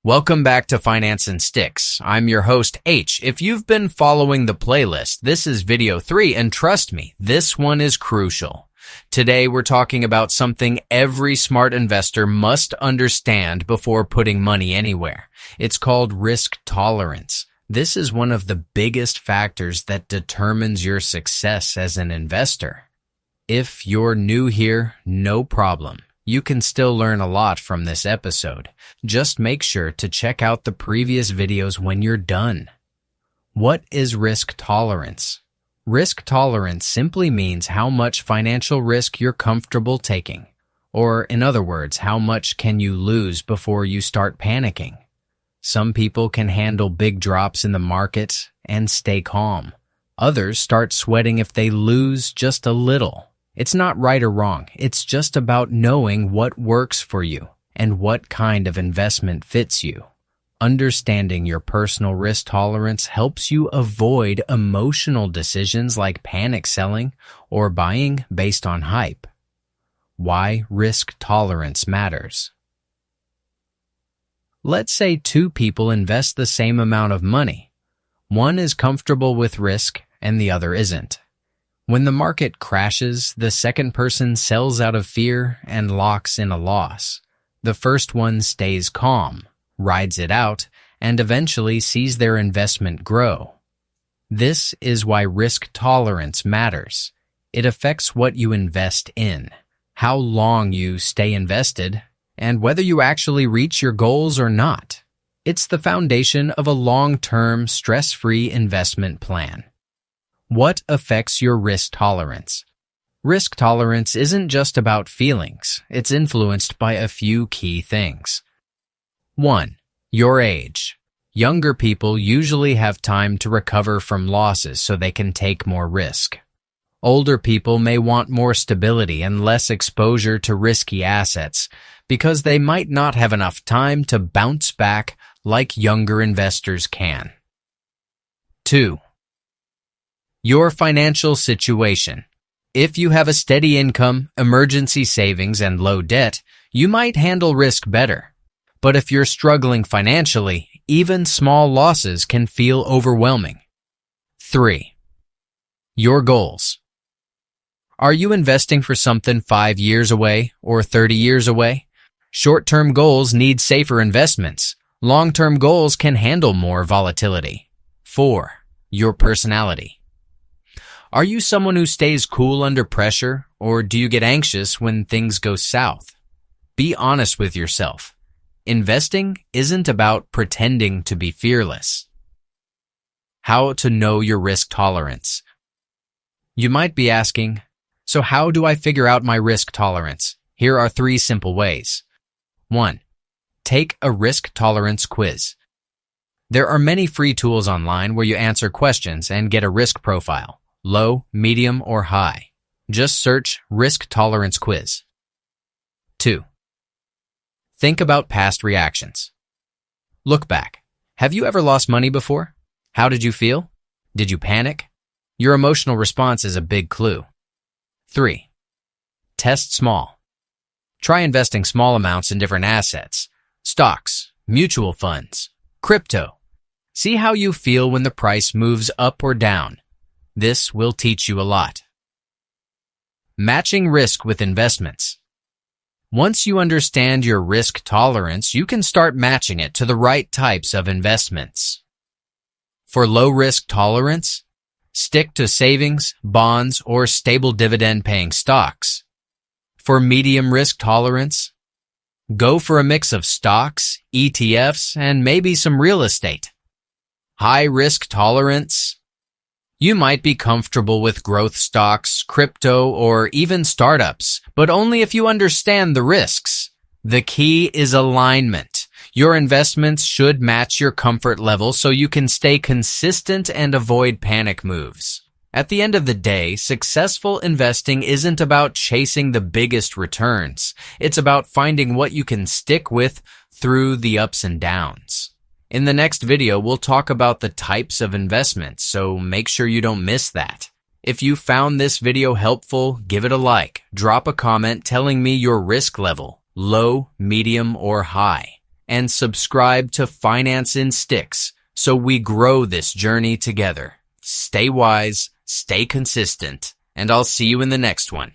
Welcome back to Finance and Sticks. I'm your host, H. If you've been following the playlist, this is video 3, and trust me, this one is crucial. Today, we're talking about something every smart investor must understand before putting money anywhere. It's called risk tolerance. This is one of the biggest factors that determines your success as an investor. If you're new here, no problem. You can still learn a lot from this episode. Just make sure to check out the previous videos when you're done. What is risk tolerance? Risk tolerance simply means how much financial risk you're comfortable taking. Or, in other words, how much can you lose before you start panicking? Some people can handle big drops in the market and stay calm. Others start sweating if they lose just a little. It's not right or wrong. It's just about knowing what works for you and what kind of investment fits you. Understanding your personal risk tolerance helps you avoid emotional decisions like panic selling or buying based on hype. Why risk tolerance matters. Let's say two people invest the same amount of money. One is comfortable with risk and the other isn't. When the market crashes, the second person sells out of fear and locks in a loss. The first one stays calm, rides it out, and eventually sees their investment grow. This is why risk tolerance matters. It affects what you invest in, how long you stay invested, and whether you actually reach your goals or not. It's the foundation of a long-term, stress-free investment plan. What affects your risk tolerance? Risk tolerance isn't just about feelings. It's influenced by a few key things. 1. Your age. Younger people usually have time to recover from losses so they can take more risk. Older people may want more stability and less exposure to risky assets because they might not have enough time to bounce back like younger investors can. 2. Your financial situation. If you have a steady income, emergency savings, and low debt, you might handle risk better. But if you're struggling financially, even small losses can feel overwhelming. 3. Your goals. Are you investing for something 5 years away or 30 years away? Short-term goals need safer investments. Long-term goals can handle more volatility. 4. Your personality. Are you someone who stays cool under pressure, or do you get anxious when things go south? Be honest with yourself. Investing isn't about pretending to be fearless. How to know your risk tolerance. You might be asking, so how do I figure out my risk tolerance? Here are 3 simple ways. 1. Take a risk tolerance quiz. There are many free tools online where you answer questions and get a risk profile. Low, medium, or high. Just search Risk Tolerance Quiz. 2. Think about past reactions. Look back. Have you ever lost money before? How did you feel? Did you panic? Your emotional response is a big clue. 3. Test small. Try investing small amounts in different assets, stocks, mutual funds, crypto. See how you feel when the price moves up or down. This will teach you a lot. Matching risk with investments. Once you understand your risk tolerance, you can start matching it to the right types of investments. For low risk tolerance, stick to savings, bonds, or stable dividend-paying stocks. For medium risk tolerance, go for a mix of stocks, ETFs, and maybe some real estate. High risk tolerance. You might be comfortable with growth stocks, crypto, or even startups, but only if you understand the risks. The key is alignment. Your investments should match your comfort level so you can stay consistent and avoid panic moves. At the end of the day, successful investing isn't about chasing the biggest returns. It's about finding what you can stick with through the ups and downs. In the next video, we'll talk about the types of investments, so make sure you don't miss that. If you found this video helpful, give it a like. Drop a comment telling me your risk level, low, medium, or high. and subscribe to Finance in Sticks so we grow this journey together. Stay wise, stay consistent, and I'll see you in the next one.